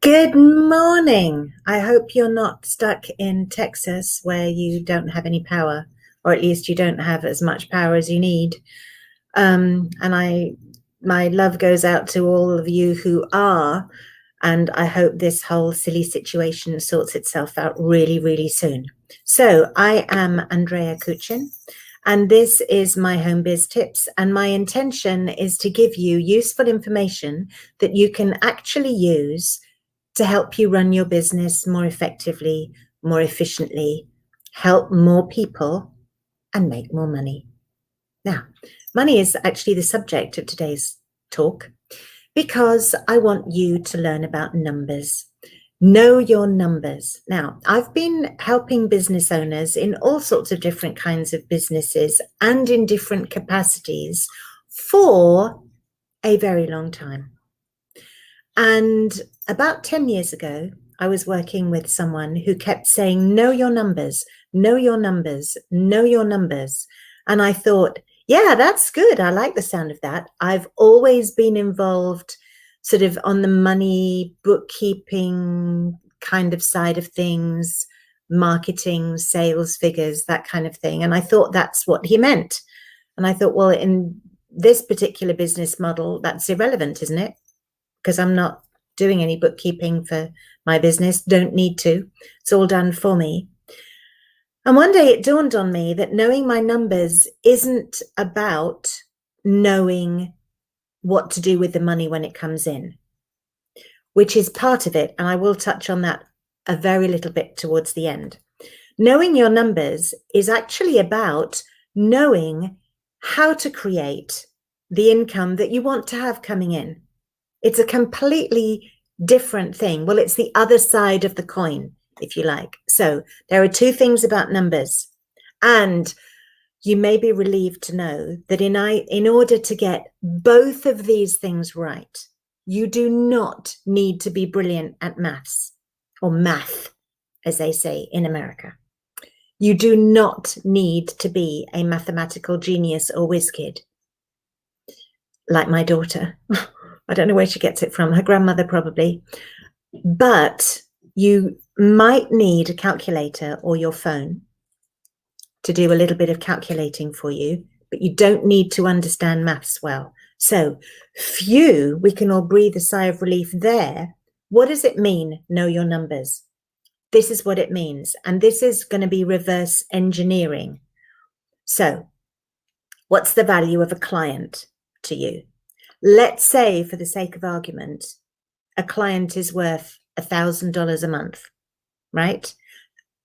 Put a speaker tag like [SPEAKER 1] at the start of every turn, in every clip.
[SPEAKER 1] Good morning. I hope you're not stuck in Texas where you don't have any power, or at least you don't have as much power as you need. My love goes out to all of you who are, and I hope this whole silly situation sorts itself out really, really soon. So I am Andrea Koochin, and this is my Home Biz Tips, and my intention is to give you useful information that you can actually use to help you run your business more effectively, more efficiently, help more people, and make more money. Now, money is actually the subject of today's talk because I want you to learn about numbers. Know your numbers. Now, I've been helping business owners in all sorts of different kinds of businesses and in different capacities for a very long time. And about 10 years ago, I was working with someone who kept saying, know your numbers, know your numbers, know your numbers. And I thought, yeah, that's good. I like the sound of that. I've always been involved sort of on the money, bookkeeping kind of side of things, marketing, sales figures, that kind of thing. And I thought that's what he meant. And I thought, well, in this particular business model, that's irrelevant, isn't it? Because I'm not doing any bookkeeping for my business, don't need to. It's all done for me. And one day it dawned on me that knowing my numbers isn't about knowing what to do with the money when it comes in, which is part of it. And I will touch on that a very little bit towards the end. Knowing your numbers is actually about knowing how to create the income that you want to have coming in. It's a completely different thing. Well, it's the other side of the coin, if you like. So there are two things about numbers. And you may be relieved to know that in order to get both of these things right, you do not need to be brilliant at maths, or math, as they say in America. You do not need to be a mathematical genius or whiz kid, like my daughter. I don't know where she gets it from, her grandmother probably. But you might need a calculator or your phone to do a little bit of calculating for you, but you don't need to understand maths well. So, phew, we can all breathe a sigh of relief there. What does it mean, know your numbers? This is what it means. And this is going to be reverse engineering. So, what's the value of a client to you? Let's say, for the sake of argument, a client is worth $1,000 a month, right?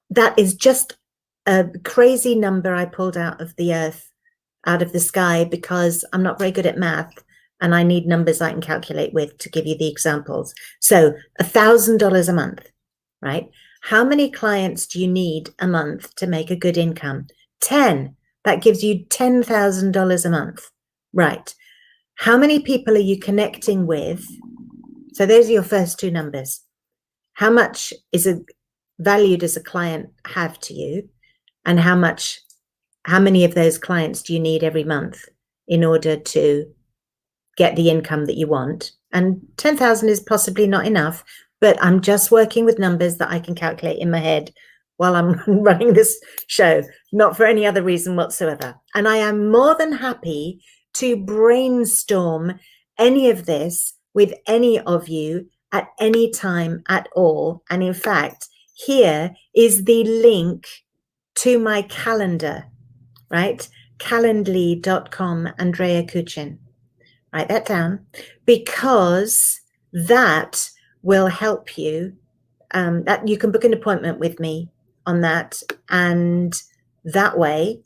[SPEAKER 1] That is just a crazy number I pulled out of the earth, out of the sky, because I'm not very good at math and I need numbers I can calculate with to give you the examples. So $1,000 a month, right? How many clients do you need a month to make a good income? 10. That gives you $10,000 a month, right? How many people are you connecting with? So those are your first two numbers. How much is value does a client have to you? And how many of those clients do you need every month in order to get the income that you want? And 10,000 is possibly not enough, but I'm just working with numbers that I can calculate in my head while I'm running this show, not for any other reason whatsoever. And I am more than happy to brainstorm any of this with any of you at any time at all. And in fact, here is the link to my calendar, right? Calendly.com, Andrea Koochin. Write that down, because that will help you. That you can book an appointment with me on that, and that way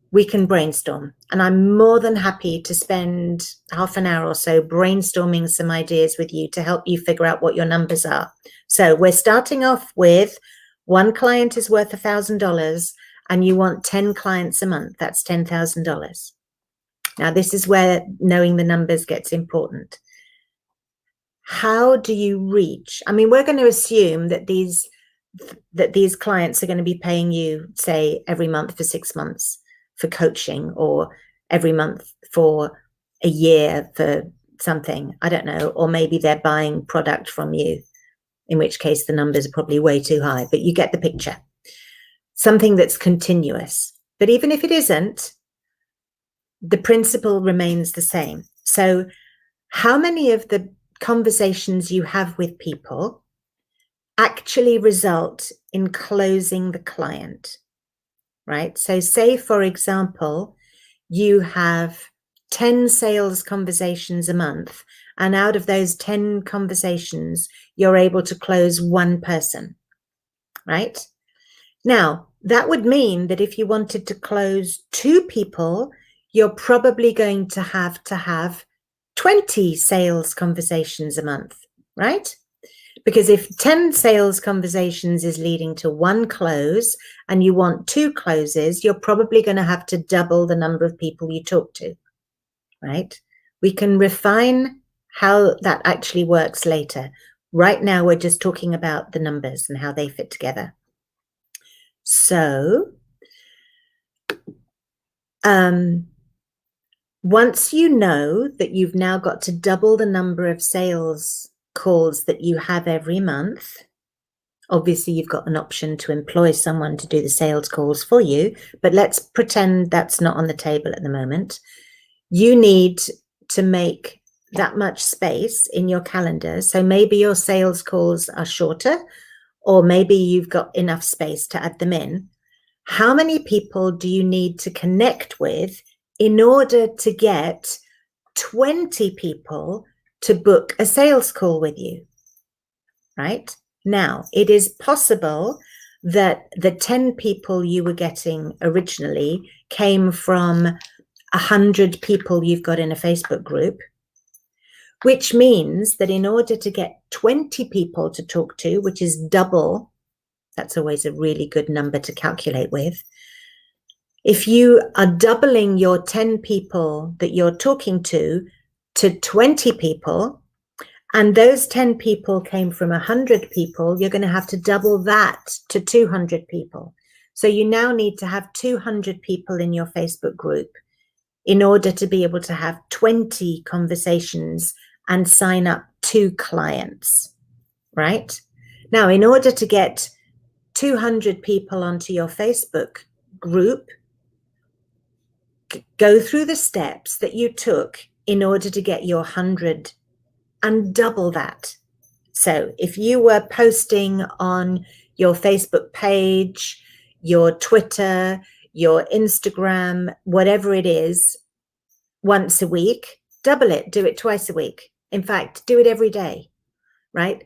[SPEAKER 1] we can brainstorm. And I'm more than happy to spend half an hour or so brainstorming some ideas with you to help you figure out what your numbers are. So we're starting off with one client is worth $1,000 and you want 10 clients a month. That's $10,000. Now, this is where knowing the numbers gets important. How do you reach? I mean, we're going to assume that these clients are going to be paying you, say, every month for 6 months for coaching, or every month for a year for something, I don't know, or maybe they're buying product from you in which case the numbers are probably way too high, but you get the picture. Something that's continuous. But even if it isn't, the principle remains the same. So how many of the conversations you have with people actually result in closing the client, right? So say, for example, you have 10 sales conversations a month, and out of those 10 conversations, you're able to close one person, right? Now, that would mean that if you wanted to close 2 people, you're probably going to have 20 sales conversations a month, right? Because if 10 sales conversations is leading to 1 close and you want 2 closes, you're probably going to have to double the number of people you talk to, right? We can refine how that actually works later. Right now, we're just talking about the numbers and how they fit together. So, once you know that you've now got to double the number of sales calls that you have every month, obviously you've got an option to employ someone to do the sales calls for you, but let's pretend that's not on the table at the moment. You need to make that much space in your calendar. So maybe your sales calls are shorter, or maybe you've got enough space to add them in. How many people do you need to connect with in order to get 20 people to book a sales call with you, right? Now, it is possible that the 10 people you were getting originally came from 100 people you've got in a Facebook group, which means that in order to get 20 people to talk to, which is double, that's always a really good number to calculate with. If you are doubling your 10 people that you're talking to 20 people, and those 10 people came from 100 people, you're going to have to double that to 200 people. So you now need to have 200 people in your Facebook group in order to be able to have 20 conversations and sign up 2 clients, right? Now, in order to get 200 people onto your Facebook group, go through the steps that you took in order to get your 100 and double that. So if you were posting on your Facebook page, your Twitter, your Instagram, whatever it is, once a week, double it, do it twice a week. In fact, do it every day, right?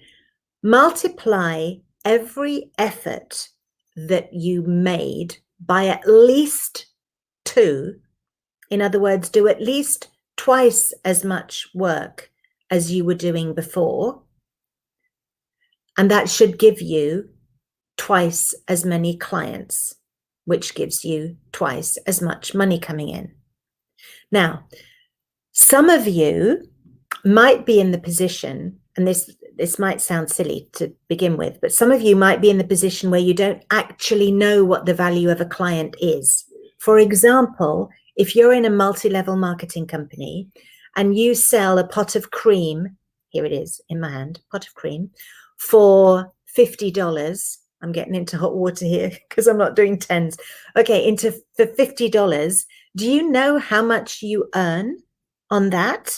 [SPEAKER 1] Multiply every effort that you made by at least 2. In other words, do at least twice as much work as you were doing before. And that should give you twice as many clients, which gives you twice as much money coming in. Now, some of you might be in the position, and this might sound silly to begin with, but some of you might be in the position where you don't actually know what the value of a client is. For example, if you're in a multi-level marketing company and you sell a pot of cream, here it is in my hand, pot of cream, for $50. I'm getting into hot water here because I'm not doing tens. Okay, for $50. Do you know how much you earn on that?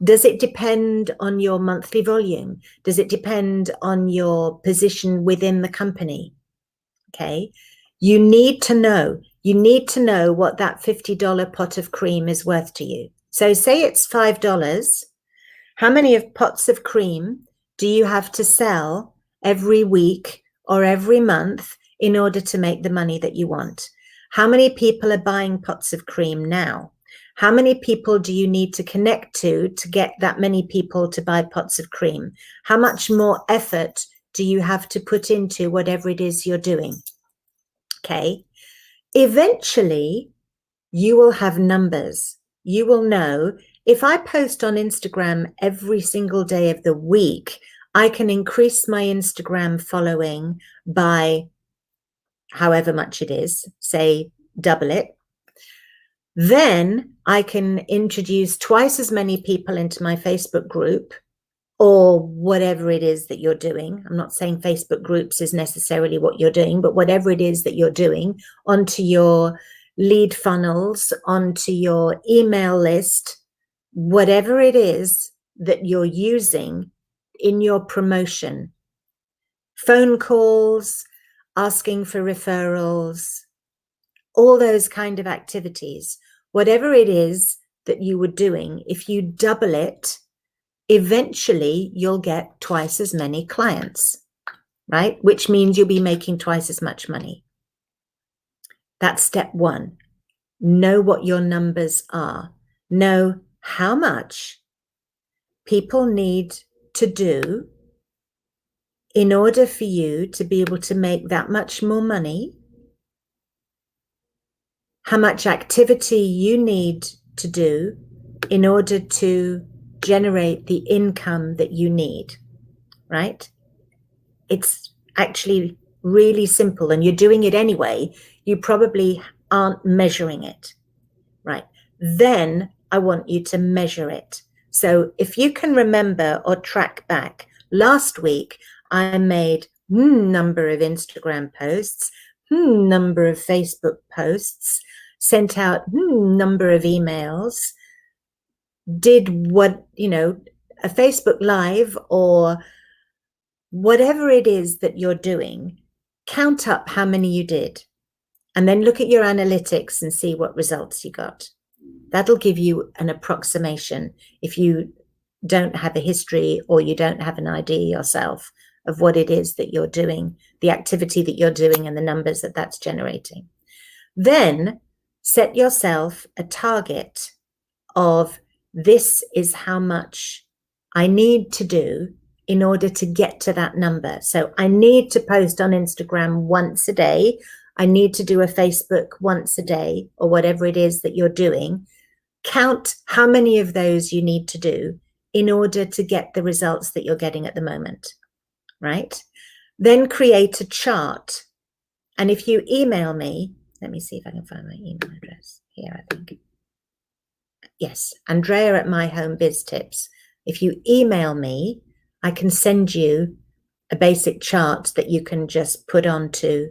[SPEAKER 1] Does it depend on your monthly volume? Does it depend on your position within the company? Okay, you need to know. You need to know what that $50 pot of cream is worth to you. So say it's $5. How many of pots of cream do you have to sell every week or every month in order to make the money that you want? How many people are buying pots of cream now? How many people do you need to connect to get that many people to buy pots of cream? How much more effort do you have to put into whatever it is you're doing? Okay. Eventually, you will have numbers. You will know, if I post on Instagram every single day of the week, I can increase my Instagram following by however much it is, say double it. Then I can introduce twice as many people into my Facebook group, or whatever it is that you're doing. I'm not saying Facebook groups is necessarily what you're doing, but whatever it is that you're doing, onto your lead funnels, onto your email list, whatever it is that you're using in your promotion, phone calls, asking for referrals, all those kind of activities, whatever it is that you were doing, if you double it, eventually you'll get twice as many clients, right? Which means you'll be making twice as much money. That's step one. Know what your numbers are. Know how much people need to do in order for you to be able to make that much more money, how much activity you need to do in order to generate the income that you need, right? It's actually really simple, and you're doing it anyway. You probably aren't measuring it, right? Then I want you to measure it. So if you can remember or track back, last week I made number of Instagram posts, number of Facebook posts, sent out number of emails, did what, a Facebook Live or whatever it is that you're doing, count up how many you did, and then look at your analytics and see what results you got. That'll give you an approximation if you don't have a history or you don't have an idea yourself of what it is that you're doing, the activity that you're doing, and the numbers that that's generating. Then set yourself a target of, this is how much I need to do in order to get to that number. So I need to post on Instagram once a day. I need to do a Facebook once a day, or whatever it is that you're doing. Count how many of those you need to do in order to get the results that you're getting at the moment, right? Then create a chart. And if you email me, let me see if I can find my email address here, I think. Yes, Andrea at My Home Biz Tips. If you email me, I can send you a basic chart that you can just put onto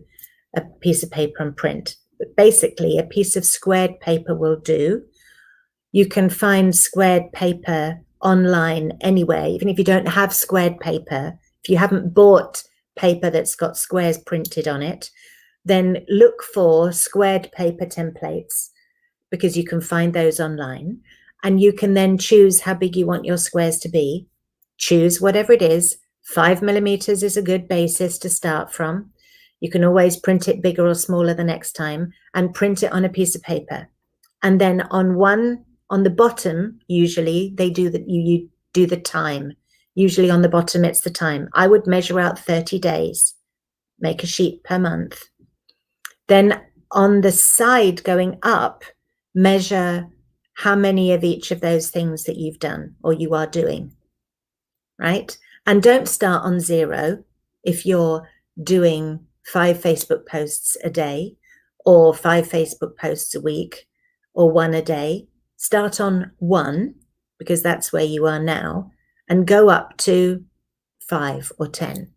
[SPEAKER 1] a piece of paper and print. But basically, a piece of squared paper will do. You can find squared paper online anywhere, even if you don't have squared paper. If you haven't bought paper that's got squares printed on it, then look for squared paper templates, because you can find those online, and you can then choose how big you want your squares to be. Choose whatever it is. 5 millimeters is a good basis to start from. You can always print it bigger or smaller the next time, and print it on a piece of paper. And then on the bottom, usually you do the time. Usually on the bottom, it's the time. I would measure out 30 days, make a sheet per month. Then on the side going up, measure how many of each of those things that you've done or you are doing, right? And don't start on 0 if you're doing 5 Facebook posts a day or 5 Facebook posts a week or 1 a day. Start on 1, because that's where you are now, and go up to 5 or 10,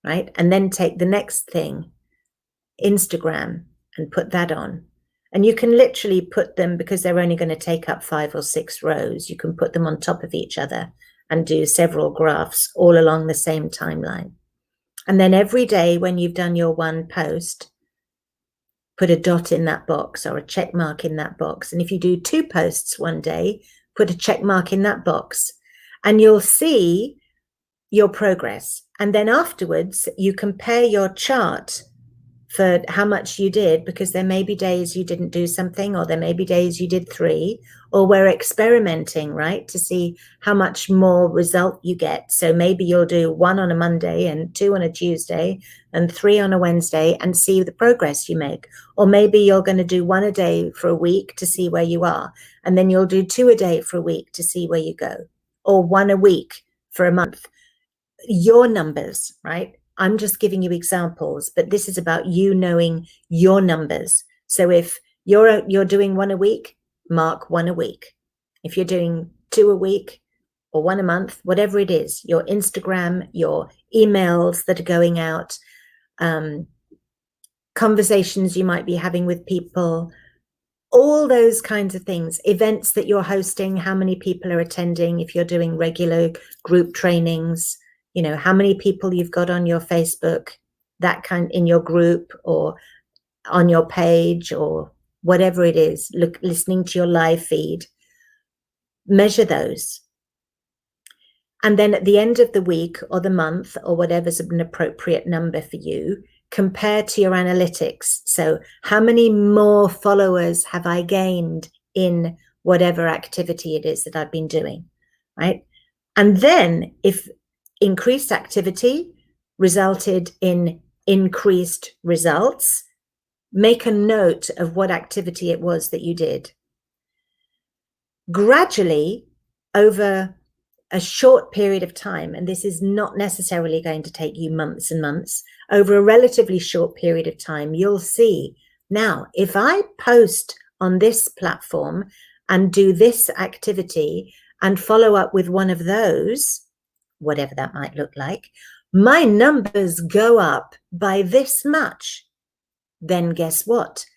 [SPEAKER 1] right? And then take the next thing, Instagram, and put that on. And you can literally put them, because they're only going to take up 5 or 6 rows, you can put them on top of each other and do several graphs all along the same timeline. And then every day when you've done your 1 post, put a dot in that box or a check mark in that box. And if you do 2 posts one day, put a check mark in that box, and you'll see your progress. And then afterwards, you compare your chart for how much you did, because there may be days you didn't do something, or there may be days you did 3, or we're experimenting, right, to see how much more result you get. So maybe you'll do 1 on a Monday and 2 on a Tuesday and 3 on a Wednesday and see the progress you make. Or maybe you're going to do 1 a day for a week to see where you are, and then you'll do 2 a day for a week to see where you go, or 1 a week for a month. Your numbers, right? I'm just giving you examples, but this is about you knowing your numbers. So if you're doing 1 a week, mark 1 a week. If you're doing 2 a week, or one a month, whatever it is, your Instagram, your emails that are going out, conversations you might be having with people, all those kinds of things, events that you're hosting, how many people are attending, if you're doing regular group trainings, you know, how many people you've got on your Facebook, that kind in your group or on your page or whatever it is, listening to your live feed, measure those. And then at the end of the week or the month or whatever's an appropriate number for you, compare to your analytics. So how many more followers have I gained in whatever activity it is that I've been doing, right? And then if increased activity resulted in increased results, make a note of what activity it was that you did. Gradually, over a short period of time, and this is not necessarily going to take you months and months, over a relatively short period of time, you'll see, now, if I post on this platform and do this activity and follow up with one of those, whatever that might look like, my numbers go up by this much. Then guess what?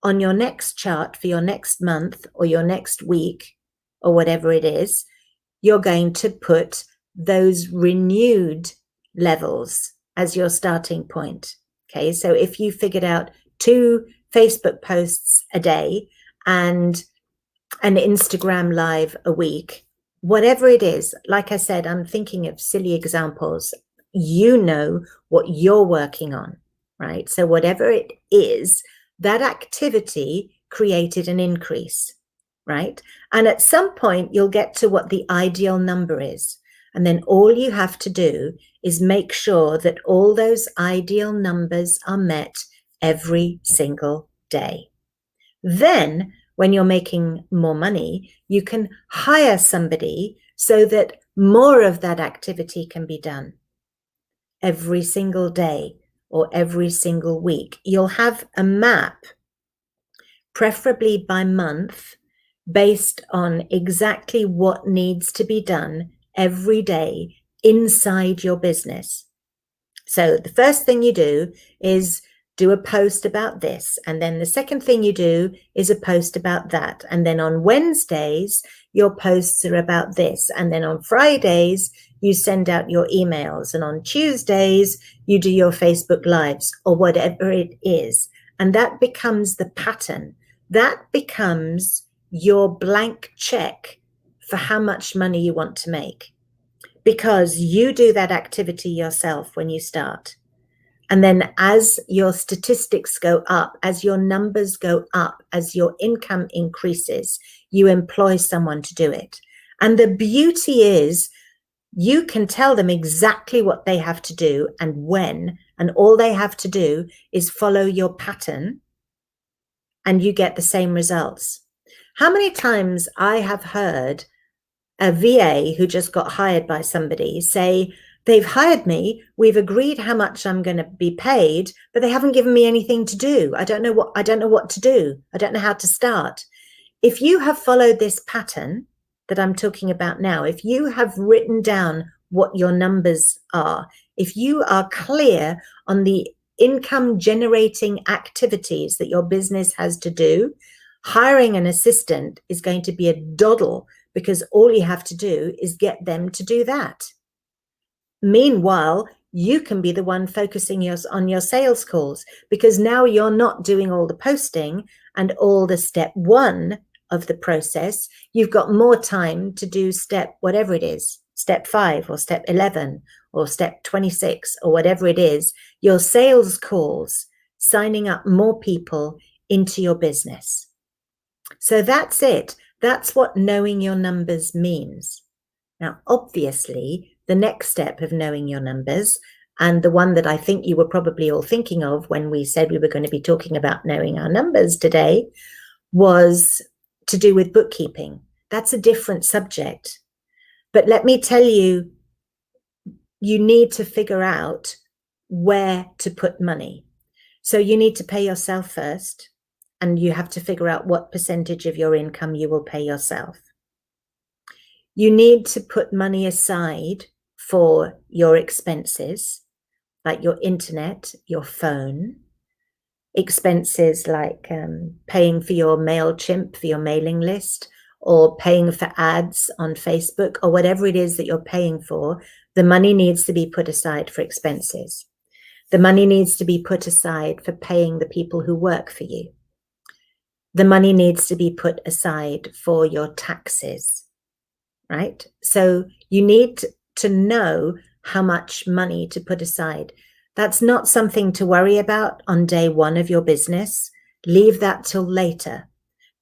[SPEAKER 1] On your next chart for your next month or your next week or whatever it is, you're going to put those renewed levels as your starting point. Okay, so if you figured out 2 Facebook posts a day and an Instagram live a week, whatever it is, like I said, I'm thinking of silly examples. You know what you're working on, right? So whatever it is, that activity created an increase, right? And at some point, you'll get to what the ideal number is. And then all you have to do is make sure that all those ideal numbers are met every single day. Then, when you're making more money, you can hire somebody so that more of that activity can be done every single day or every single week. You'll have a map, preferably by month, based on exactly what needs to be done every day inside your business. So the first thing you do is do a post about this. And then the second thing you do is a post about that. And then on Wednesdays, your posts are about this. And then on Fridays, you send out your emails. And on Tuesdays, you do your Facebook Lives or whatever it is. And that becomes the pattern. That becomes your blank check for how much money you want to make, because you do that activity yourself when you start. And then as your statistics go up, as your numbers go up, as your income increases, you employ someone to do it. And the beauty is you can tell them exactly what they have to do and when, and all they have to do is follow your pattern and you get the same results. How many times I have heard a VA who just got hired by somebody say, they've hired me, we've agreed how much I'm going to be paid, but they haven't given me anything to do. I don't know what to do. I don't know how to start. If you have followed this pattern that I'm talking about now, if you have written down what your numbers are, if you are clear on the income generating activities that your business has to do, hiring an assistant is going to be a doddle, because all you have to do is get them to do that. Meanwhile, you can be the one focusing on your sales calls, because now you're not doing all the posting and all the step 1 of the process. You've got more time to do step whatever it is, step 5 or step 11 or step 26 or whatever it is, your sales calls, signing up more people into your business. So that's it. That's what knowing your numbers means. Now, obviously, the next step of knowing your numbers, and the one that I think you were probably all thinking of when we said we were going to be talking about knowing our numbers today, was to do with bookkeeping. That's a different subject. But let me tell you, you need to figure out where to put money. So you need to pay yourself first, and you have to figure out what percentage of your income you will pay yourself. You need to put money aside for your expenses, like your internet, your phone, expenses like paying for your MailChimp, for your mailing list, or paying for ads on Facebook, or whatever it is that you're paying for. The money needs to be put aside for expenses. The money needs to be put aside for paying the people who work for you. The money needs to be put aside for your taxes, right? So you need to know how much money to put aside. That's not something to worry about on day one of your business. Leave that till later.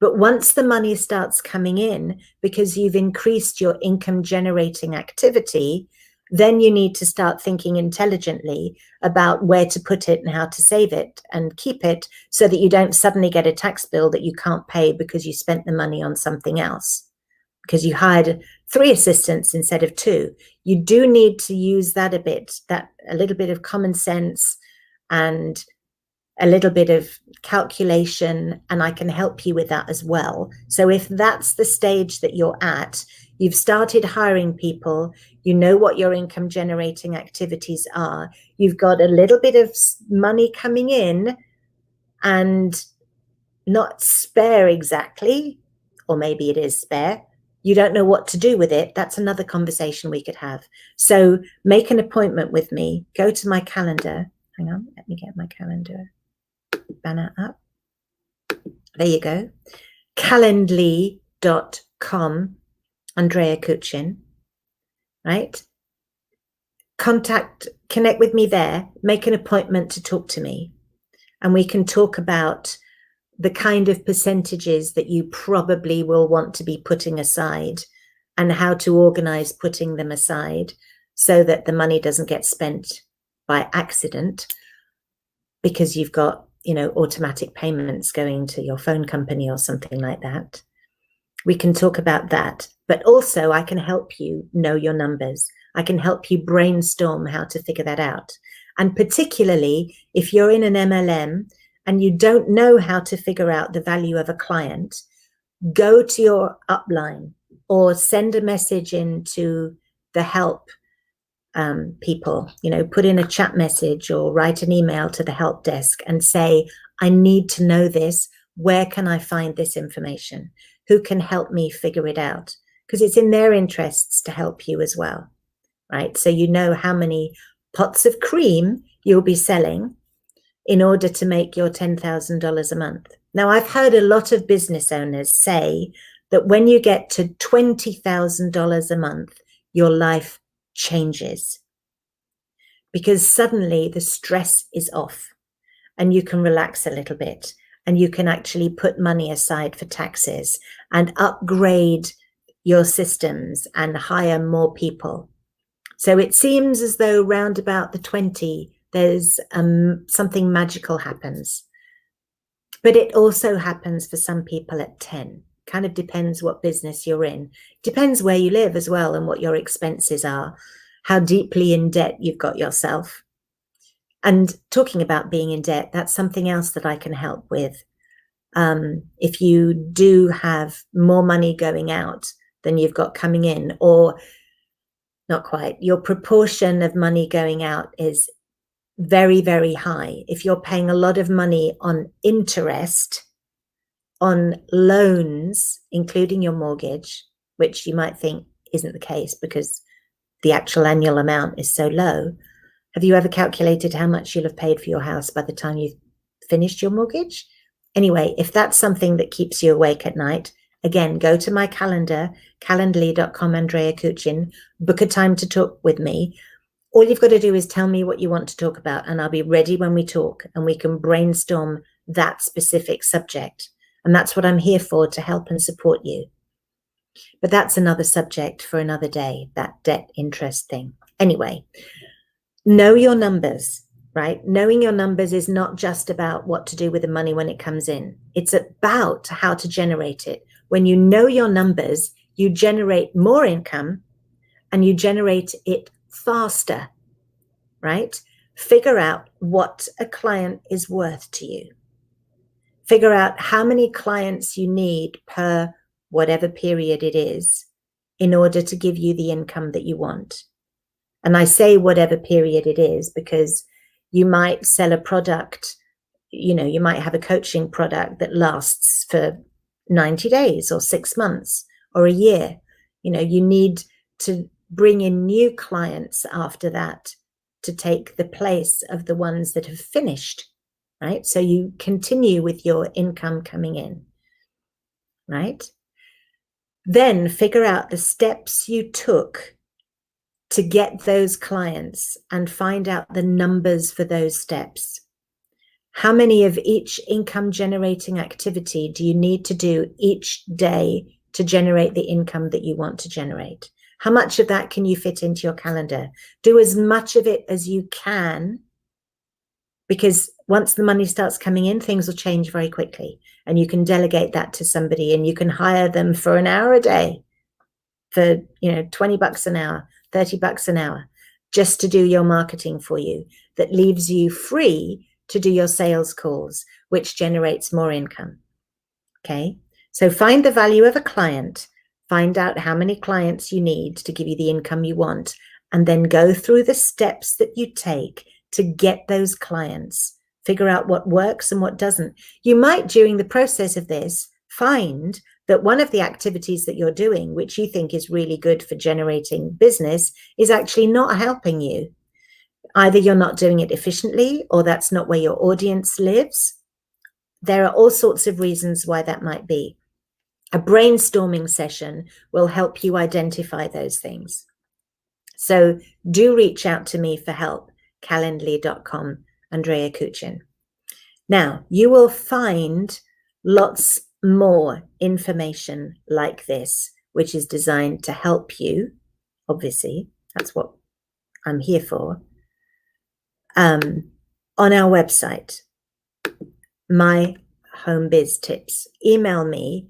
[SPEAKER 1] But once the money starts coming in, because you've increased your income generating activity, then you need to start thinking intelligently about where to put it and how to save it and keep it, so that you don't suddenly get a tax bill that you can't pay because you spent the money on something else, because you hired 3 assistants instead of 2. You do need to use that a little bit of common sense and a little bit of calculation, and I can help you with that as well. So if that's the stage that you're at, you've started hiring people, you know what your income generating activities are, you've got a little bit of money coming in and not spare exactly, or maybe it is spare, you don't know what to do with it, that's another conversation we could have. So make an appointment with me, go to my calendar. Hang on, let me get my calendar banner up. There you go. Calendly.com, Andrea Koochin, right? Connect with me there, make an appointment to talk to me, and we can talk about the kind of percentages that you probably will want to be putting aside and how to organize putting them aside so that the money doesn't get spent by accident because you've got, automatic payments going to your phone company or something like that. We can talk about that, but also I can help you know your numbers. I can help you brainstorm how to figure that out. And particularly if you're in an MLM and you don't know how to figure out the value of a client, go to your upline or send a message into the help people, put in a chat message or write an email to the help desk and say, I need to know this. Where can I find this information? Who can help me figure it out? Because it's in their interests to help you as well, right? So you know how many pots of cream you'll be selling in order to make your $10,000 a month. Now, I've heard a lot of business owners say that when you get to $20,000 a month, your life changes, because suddenly the stress is off and you can relax a little bit and you can actually put money aside for taxes and upgrade your systems and hire more people. So it seems as though round about the 20, there's something magical happens. But it also happens for some people at 10. Kind of depends what business you're in. Depends where you live as well and what your expenses are, how deeply in debt you've got yourself. And talking about being in debt, that's something else that I can help with. If you do have more money going out than you've got coming in, or not quite, your proportion of money going out is very, very high. If you're paying a lot of money on interest, on loans, including your mortgage, which you might think isn't the case because the actual annual amount is so low. Have you ever calculated how much you'll have paid for your house by the time you've finished your mortgage? Anyway, if that's something that keeps you awake at night, again, go to my calendar, calendly.com, Andrea Koochin, book a time to talk with me. All you've got to do is tell me what you want to talk about, and I'll be ready when we talk, and we can brainstorm that specific subject. And that's what I'm here for, to help and support you. But that's another subject for another day, that debt interest thing. Anyway, know your numbers, right? Knowing your numbers is not just about what to do with the money when it comes in. It's about how to generate it. When you know your numbers, you generate more income and you generate it faster, right? Figure out what a client is worth to you. Figure out how many clients you need per whatever period it is, in order to give you the income that you want. And I say whatever period it is, because you might sell a product, you might have a coaching product that lasts for 90 days or 6 months or a year. You need to bring in new clients after that to take the place of the ones that have finished, right? So you continue with your income coming in, right? Then figure out the steps you took to get those clients and find out the numbers for those steps. How many of each income generating activity do you need to do each day to generate the income that you want to generate? How much of that can you fit into your calendar? Do as much of it as you can, because once the money starts coming in, things will change very quickly, and you can delegate that to somebody, and you can hire them for an hour a day for, $20 an hour, $30 an hour, just to do your marketing for you. That leaves you free to do your sales calls, which generates more income. Okay. So find the value of a client, find out how many clients you need to give you the income you want, and then go through the steps that you take to get those clients. Figure out what works and what doesn't. You might, during the process of this, find that one of the activities that you're doing, which you think is really good for generating business, is actually not helping you. Either you're not doing it efficiently, or that's not where your audience lives. There are all sorts of reasons why that might be. A brainstorming session will help you identify those things. So do reach out to me for help, calendly.com, Andrea Koochin. Now, you will find lots more information like this, which is designed to help you. Obviously, that's what I'm here for. On our website, My Home Biz Tips. Email me,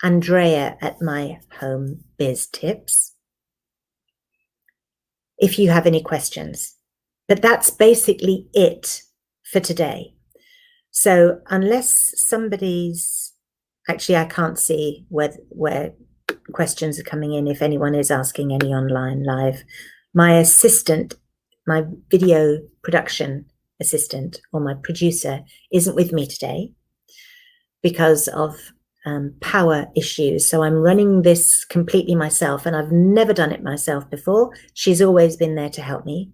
[SPEAKER 1] Andrea at My Home Biz Tips, if you have any questions. But that's basically it for today. So unless somebody's, actually I can't see where questions are coming in, if anyone is asking any online live. My assistant, my video production assistant, or my producer, isn't with me today because of power issues. So I'm running this completely myself, and I've never done it myself before. She's always been there to help me,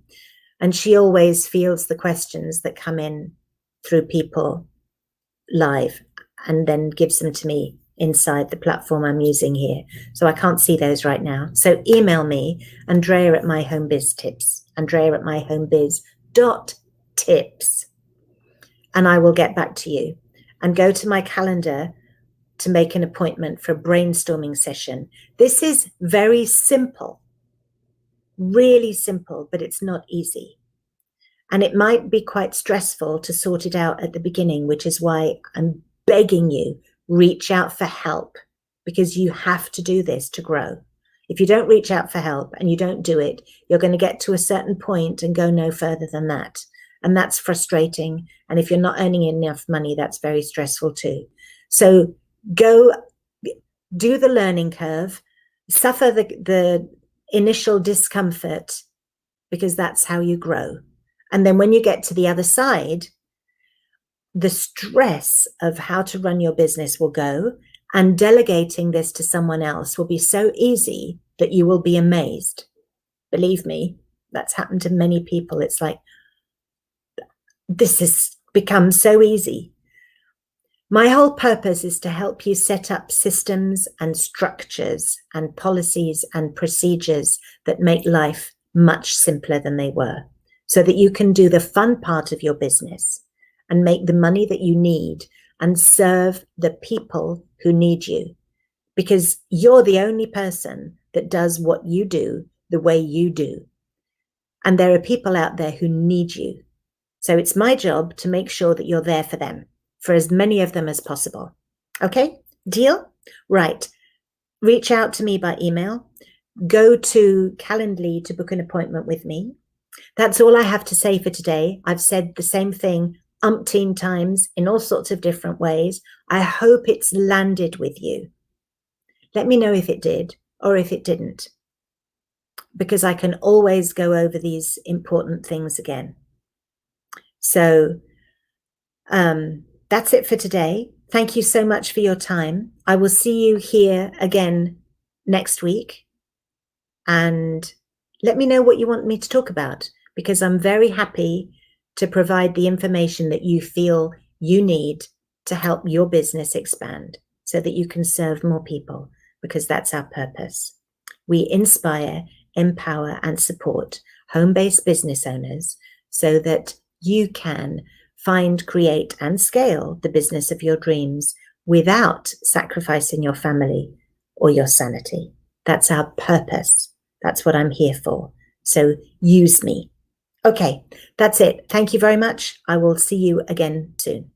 [SPEAKER 1] and she always fields the questions that come in through people live and then gives them to me inside the platform I'm using here. So I can't see those right now. So email me, Andrea at My Home Biz Tips, Andrea at myhomebiz.tips, and I will get back to you. And go to my calendar to make an appointment for a brainstorming session. This is very simple, really simple, but it's not easy. And it might be quite stressful to sort it out at the beginning, which is why I'm begging you, reach out for help, because you have to do this to grow. If you don't reach out for help and you don't do it, you're going to get to a certain point and go no further than that. And that's frustrating. And if you're not earning enough money, that's very stressful too. So go do the learning curve, suffer the initial discomfort, because that's how you grow. And then when you get to the other side, the stress of how to run your business will go, and delegating this to someone else will be so easy that you will be amazed. Believe me, that's happened to many people. It's like, this has become so easy. My whole purpose is to help you set up systems and structures and policies and procedures that make life much simpler than they were, so that you can do the fun part of your business and make the money that you need and serve the people who need you, because you're the only person that does what you do the way you do. And there are people out there who need you. So it's my job to make sure that you're there for them, for as many of them as possible. Okay, deal? Right. Reach out to me by email. Go to Calendly to book an appointment with me. That's all I have to say for today. I've said the same thing umpteen times in all sorts of different ways. I hope it's landed with you. Let me know if it did. or if it didn't, because I can always go over these important things again. So that's it for today. Thank you so much for your time. I will see you here again next week. And let me know what you want me to talk about, because I'm very happy to provide the information that you feel you need to help your business expand so that you can serve more people, because that's our purpose. We inspire, empower, and support home-based business owners so that you can find, create, and scale the business of your dreams without sacrificing your family or your sanity. That's our purpose. That's what I'm here for. So use me. Okay, that's it. Thank you very much. I will see you again soon.